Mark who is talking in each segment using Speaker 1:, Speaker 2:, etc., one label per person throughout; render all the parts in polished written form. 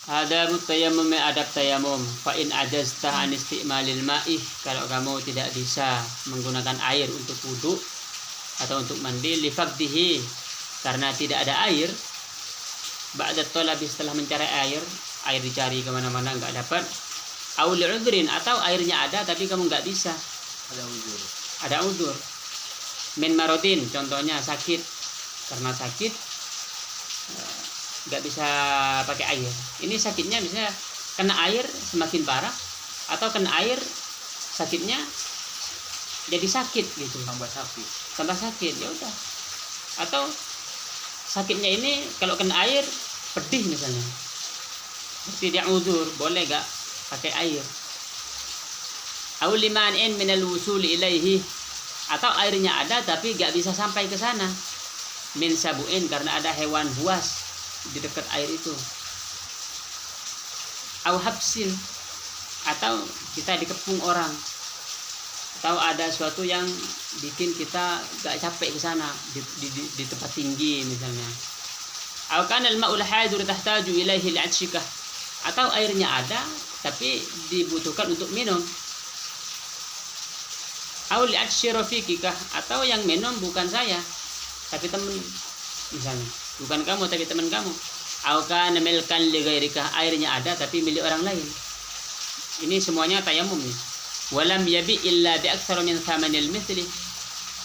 Speaker 1: Ada tayammum, adab tayamum. Fa in ajazta an isti'malil ma'i, kalau kamu tidak bisa menggunakan air untuk wudu atau untuk mandi, li faqdihi, karena tidak ada air, ba'da talabi, setelah mencari air dicari kemana-mana nggak dapat, au li'udhrin, atau airnya ada tapi kamu nggak bisa, ada udzur, min marodin, contohnya sakit, karena sakit nggak bisa pakai air. Ini sakitnya misalnya kena air semakin parah, atau kena air sakitnya jadi sakit gitu, tambah sakit, ya udah. Atau sakitnya ini kalau kena air pedih misalnya, tidak udzur, boleh nggak pakai air. Au liman'in minal wusul ilaihi, atau airnya ada tapi nggak bisa sampai ke sana, min sabuin, karena ada hewan buas di dekat air itu. Au habsin, atau kita dikepung orang, atau ada sesuatu yang bikin kita gak capek ke sana di tempat tinggi misalnya. Au kana al-ma'ul hadir tahtaju ilaihi al-'atshikah, atau airnya ada tapi dibutuhkan untuk minum. Au li'atshi rafiqikah, atau yang minum bukan saya tapi teman misalnya, bukan kamu tapi teman kamu. Au kana milkan li ghairika, airnya ada tapi milik orang lain. Ini semuanya tayamum nih. Walam yabi illa bi aktsara min thamanil mithli,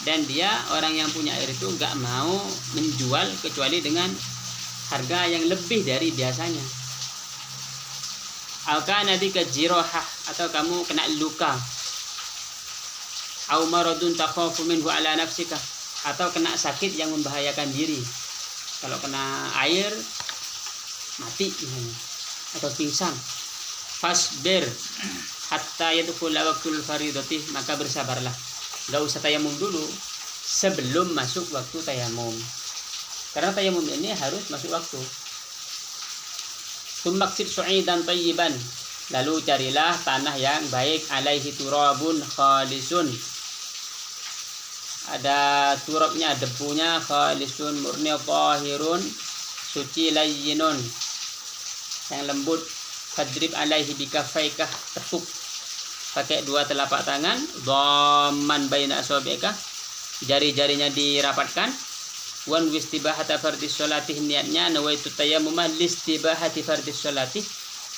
Speaker 1: dan dia orang yang punya air itu enggak mau menjual kecuali dengan harga yang lebih dari biasanya. Au kana bika jirahah, atau kamu kena luka. Au maradun takhafu minhu ala nafsika, atau kena sakit yang membahayakan diri. Kalau kena air mati misalnya, atau pingsan. Fasbir hatta yadkhula waqtul faridati, maka bersabarlah, enggak usah tayamum dulu sebelum masuk waktu tayamum, karena tayamum ini harus masuk waktu. Tumaksir su'idan tayyiban, lalu carilah tanah yang baik, alaihi turabun khalisun, ada turabnya, debunya, khalisun murni, tahirun suci, layyinun yang lembut. Fadrib alaihi bikafaikah, tepuk pakai dua telapak tangan, dhamman baina asabi'ika, jari-jarinya dirapatkan. Wan wistibahata fardis sholatih, niatnya nawaitu tayammumah listibahati fardis sholatih,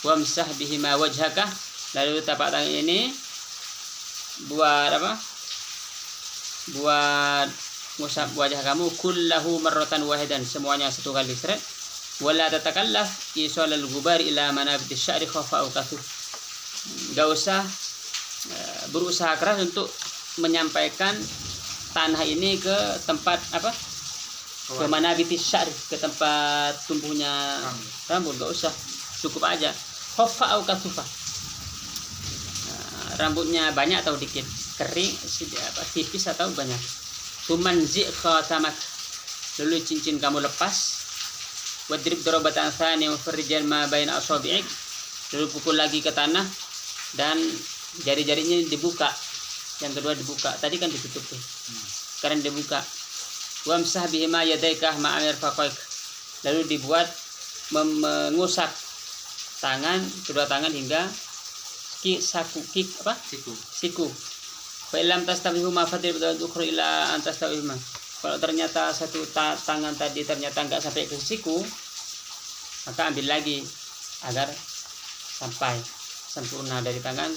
Speaker 1: wamsah bihima wajhaka, lalu telapak tangan ini buat apa? Buat ngusap wajah kamu, kullahu marratan wahidan, semuanya satu kali seret. Wala tatakallaf isolal gubar ila manabiti sya'ri khafa au kathur, gak usah berusaha keras untuk menyampaikan tanah ini ke tempat apa, ke manabiti sya'ri, ke tempat tumbuhnya rambut, gak usah, cukup aja khafa au kathufa, rambutnya banyak atau dikit, kering tipis atau banyak. Tumanzi khatamak, lalu cincin kamu lepas. Wadrib darabatan tsani wa farjan ma baina asabi'ik, lalu pukul lagi ke tanah dan jari-jarinya dibuka, yang kedua dibuka, tadi kan ditutup tuh, sekarang dibuka. Wamsah bihima yadaika ma'amir faqaik, lalu dibuat mengusap tangan, kedua tangan hingga siku. Fa illam tastawihu ma fadrib ukhra ila an tastawihuma, kalau ternyata satu tangan tadi ternyata enggak sampai ke siku, maka ambil lagi agar sampai sempurna dari tangan,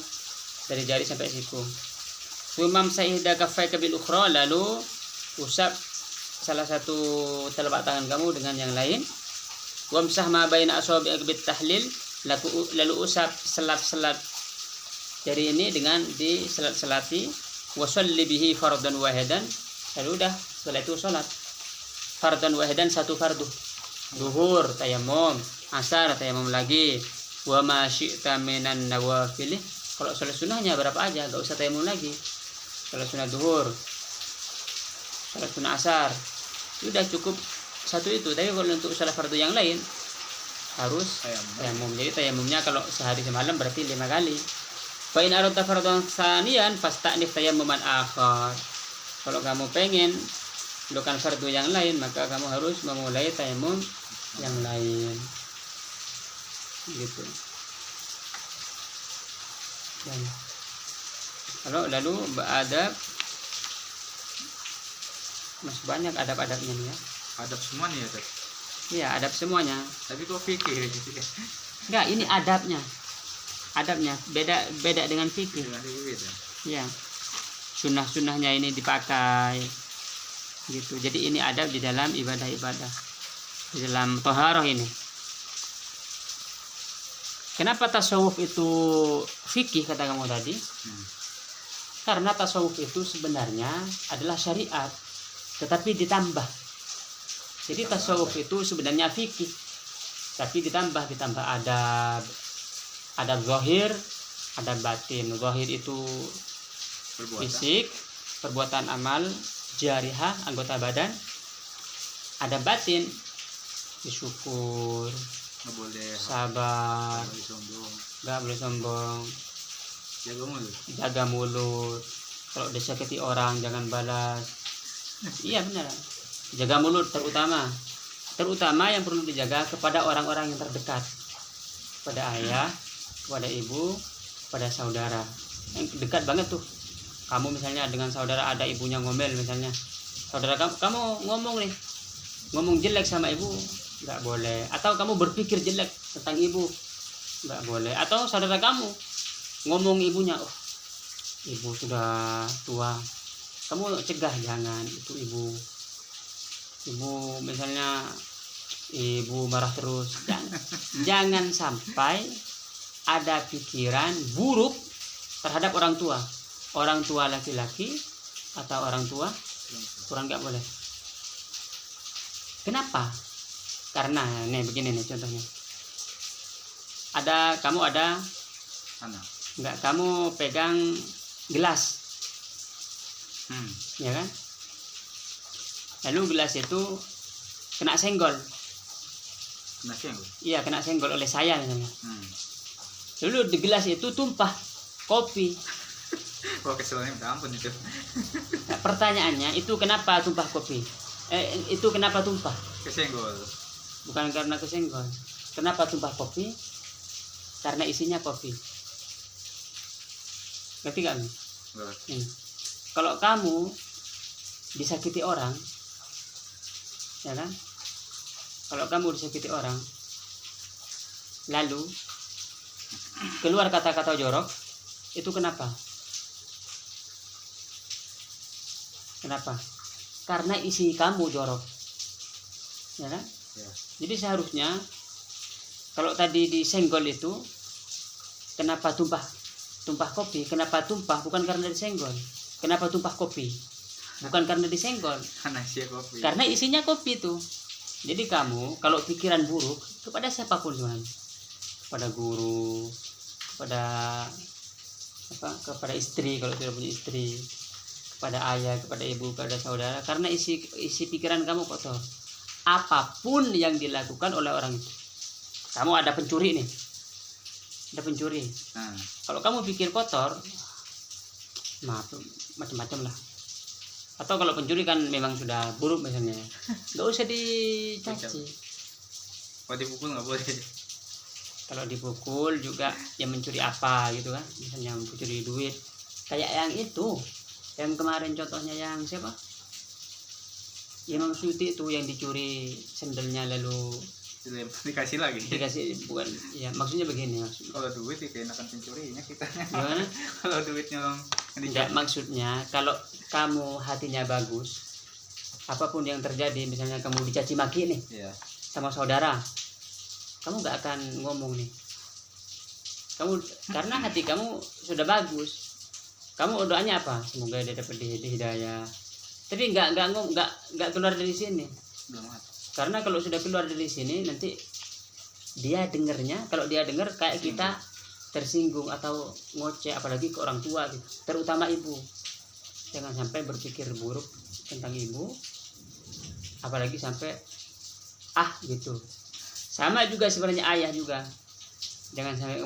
Speaker 1: dari jari sampai siku. Sumam sa'ihda kaffaika bil ukhra, lalu usap salah satu telapak tangan kamu dengan yang lain. Wamsah ma baina asabi'ik bit tahlil, lalu usap selat-selat jari ini dengan diselat-selati. Wasalli bihi fardan wahidan, lalu udah setelah itu sholat fardan wahidan, satu fardu. Duhur tayamum, asar tayamum lagi, wa ma syi'ta minan nawafil, kalau sholat sunnahnya berapa aja, gak usah tayamum lagi. Sholat sunnah duhur, sholat sunnah asar, sudah cukup satu itu. Tapi kalau untuk sholat fardu yang lain harus tayamum. Jadi tayamumnya kalau sehari semalam berarti 5 kali. Fa in aradta fardhan tsaniyan fasta'nif tayammuman akhar, kalau kamu pengen melakukan fardu yang lain, maka kamu harus memulai tayamum yang lain. gitu. Dan kalau lalu beradab, masih banyak adab-adabnya nih ya.
Speaker 2: Adab semua nih ya, Tat.
Speaker 1: Iya, adab semuanya.
Speaker 2: Tapi kok fikih gitu ya.
Speaker 1: Enggak, ini adabnya. Adabnya beda dengan fikih.
Speaker 2: Dengan fikih beda.
Speaker 1: Ya. Sunnah-sunnahnya ini dipakai. Gitu. Jadi ini adab di dalam ibadah-ibadah. Di dalam toharoh ini. Kenapa tasawuf itu fikih kata kamu tadi? Karena tasawuf itu sebenarnya adalah syariat, tetapi ditambah. Jadi tasawuf itu sebenarnya fikih, tapi ditambah adab zahir, adab batin. Zahir itu fisik, perbuatan amal, jarihah, anggota badan. Adab batin, bersyukur,
Speaker 2: Nggak boleh
Speaker 1: sabar, nggak boleh sombong, jaga mulut. Kalau disakiti orang jangan balas. Iya benar. Jaga mulut terutama yang perlu dijaga kepada orang-orang yang terdekat, kepada ayah, kepada ibu, kepada saudara. Yang dekat banget tuh. Kamu misalnya dengan saudara ada ibunya ngomel misalnya. Saudara kamu ngomong jelek sama ibu, nggak boleh. Atau kamu berpikir jelek tentang ibu, nggak boleh. Atau saudara kamu ngomong ibunya, oh ibu sudah tua, kamu cegah, jangan, itu ibu misalnya ibu marah terus, jangan sampai ada pikiran buruk terhadap orang tua laki-laki atau orang tua kurang, nggak boleh. Kenapa? Karena nih begini nih contohnya, kamu ada
Speaker 2: anak,
Speaker 1: enggak, kamu pegang gelas, ya kan? Lalu gelas itu kena senggol. Iya, kena senggol oleh saya misalnya. Lalu di gelas itu tumpah kopi.
Speaker 2: Wah, keselnya minta ampun itu.
Speaker 1: Nah, pertanyaannya, itu kenapa tumpah kopi? Itu kenapa tumpah?
Speaker 2: Kesenggol.
Speaker 1: Bukan karena kesenggol. Kenapa tumpah kopi? Karena isinya kopi. Ngerti gak? Kalau kamu disakiti orang, ya kan? Kalau kamu disakiti orang, lalu keluar kata-kata jorok, itu kenapa? Kenapa? Karena isi kamu jorok, ya kan?
Speaker 2: Ya.
Speaker 1: Jadi seharusnya kalau tadi disenggol itu, kenapa tumpah kopi? Kenapa tumpah? Bukan karena disenggol. Kenapa tumpah kopi? Bukan karena disenggol. Karena isinya kopi itu. Jadi kamu kalau pikiran buruk kepada siapapun sebenarnya, kepada guru, kepada istri kalau tidak punya istri, kepada ayah, kepada ibu, kepada saudara, karena isi pikiran kamu kotor. Apapun yang dilakukan oleh orang itu. Kamu ada pencuri nih. Ada pencuri. Kalau kamu pikir kotor, macam-macam lah. Atau kalau pencuri kan memang sudah buruk misalnya, nggak usah dicaci.
Speaker 2: Kalau dipukul nggak boleh.
Speaker 1: Kalau dipukul juga yang mencuri apa gitu kan, misalnya mencuri duit, kayak yang itu, yang kemarin contohnya yang siapa, Imam Suyuti itu yang dicuri sendalnya lalu
Speaker 2: dikasih lagi.
Speaker 1: Bukan, ya maksudnya begini maksudnya.
Speaker 2: Kalau duit ya keenakan pencurinya kita.
Speaker 1: Gimana?
Speaker 2: Kalau duitnya
Speaker 1: enggak, maksudnya kalau kamu hatinya bagus, apapun yang terjadi, misalnya kamu dicaci maki nih, sama saudara, kamu nggak akan ngomong nih. Karena hati kamu sudah bagus, kamu doanya apa? Semoga dia dapat hidayah. Tapi nggak keluar dari sini. Karena kalau sudah keluar dari sini, nanti dia dengernya, kalau dia denger kayak kita tersinggung atau ngoceh, apalagi ke orang tua gitu, terutama ibu. Jangan sampai berpikir buruk tentang ibu, apalagi sampai gitu. Sama juga sebenarnya ayah juga. Jangan sampai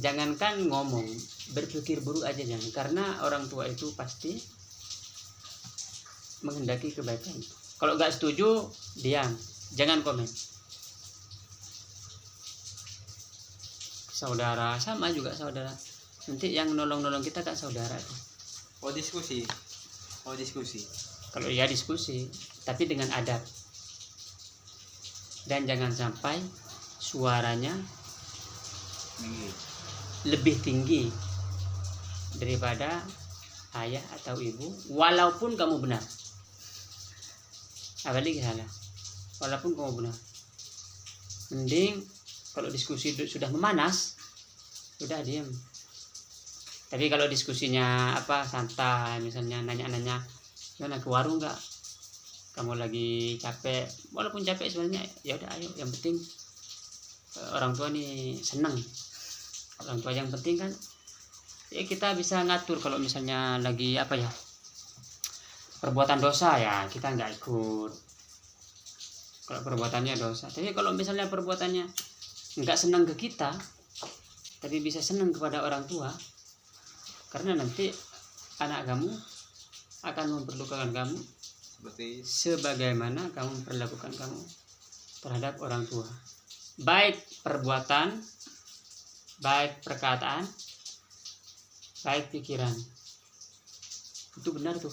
Speaker 1: jangankan ngomong, berpikir buruk aja jangan, karena orang tua itu pasti menghendaki kebaikan. Kalau nggak setuju, diam, jangan komen. saudara, sama juga saudara. Nanti yang nolong kita kan saudara tuh.
Speaker 2: Oh diskusi.
Speaker 1: Kalau ya diskusi, tapi dengan adab. Dan jangan sampai suaranya
Speaker 2: Tinggi.
Speaker 1: lebih tinggi daripada ayah atau ibu, walaupun kamu benar. Apalagi salah, walaupun kamu benar. Mending kalau diskusi sudah memanas, sudah diam. Tapi kalau diskusinya santai, misalnya nanya-nanya, gimana ke warung nggak? Kamu lagi capek, walaupun capek sebenarnya, ya udah ayo. Yang penting orang tua nih senang. Orang tua yang penting kan, ya kita bisa ngatur. Kalau misalnya lagi perbuatan dosa, ya kita nggak ikut. Kalau perbuatannya dosa. Tapi kalau misalnya perbuatannya nggak senang ke kita, tapi bisa senang kepada orang tua, karena nanti anak kamu akan memperlakukan kamu
Speaker 2: Seperti
Speaker 1: sebagaimana kamu memperlakukan kamu terhadap orang tua. Baik perbuatan, baik perkataan, baik pikiran. Itu benar tuh.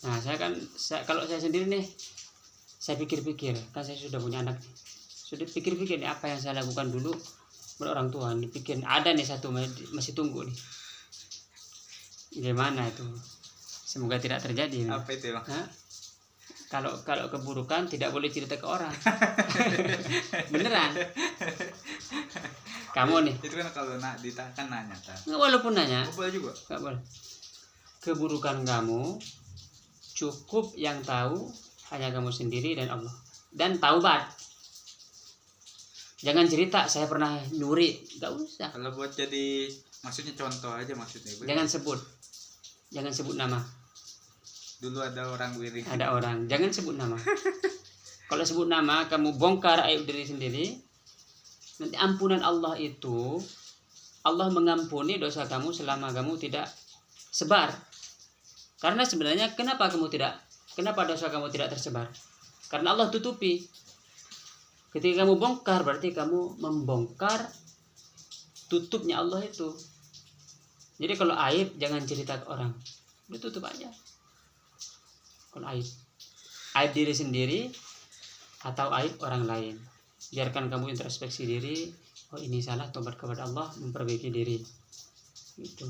Speaker 1: Nah, kalau saya sendiri nih, saya pikir-pikir, kan saya sudah punya anak nih. Sudah pikir-pikir nih apa yang saya lakukan dulu buat orang tua. Dipikir ada nih satu masih tunggu nih. Gimana itu? Semoga tidak terjadi.
Speaker 2: apa itu ya?
Speaker 1: Hah? Kalau keburukan tidak boleh cerita ke orang. Beneran. Kamu nih.
Speaker 2: Itu kan kalau kan nanya kan.
Speaker 1: Nggak, walaupun nanya.
Speaker 2: Oh, boleh juga.
Speaker 1: Nggak boleh. Keburukan kamu cukup yang tahu hanya kamu sendiri dan Allah. Dan taubat. Jangan cerita saya pernah nyuri. Nggak usah.
Speaker 2: Kalau buat jadi maksudnya contoh aja maksudnya.
Speaker 1: Jangan sebut nama.
Speaker 2: Dulu ada orang wiring.
Speaker 1: Ada orang, jangan sebut nama. Kalau sebut nama, kamu bongkar aib diri sendiri. Nanti ampunan Allah itu, Allah mengampuni dosa kamu selama kamu tidak sebar. Karena sebenarnya kenapa dosa kamu tidak tersebar? Karena Allah tutupi. Ketika kamu bongkar, berarti kamu membongkar tutupnya Allah itu. Jadi kalau aib jangan cerita ke orang, ditutup aja. Kalau aib diri sendiri atau aib orang lain, biarkan kamu introspeksi diri. Oh ini salah, tobat kepada Allah, memperbaiki diri. Gitu.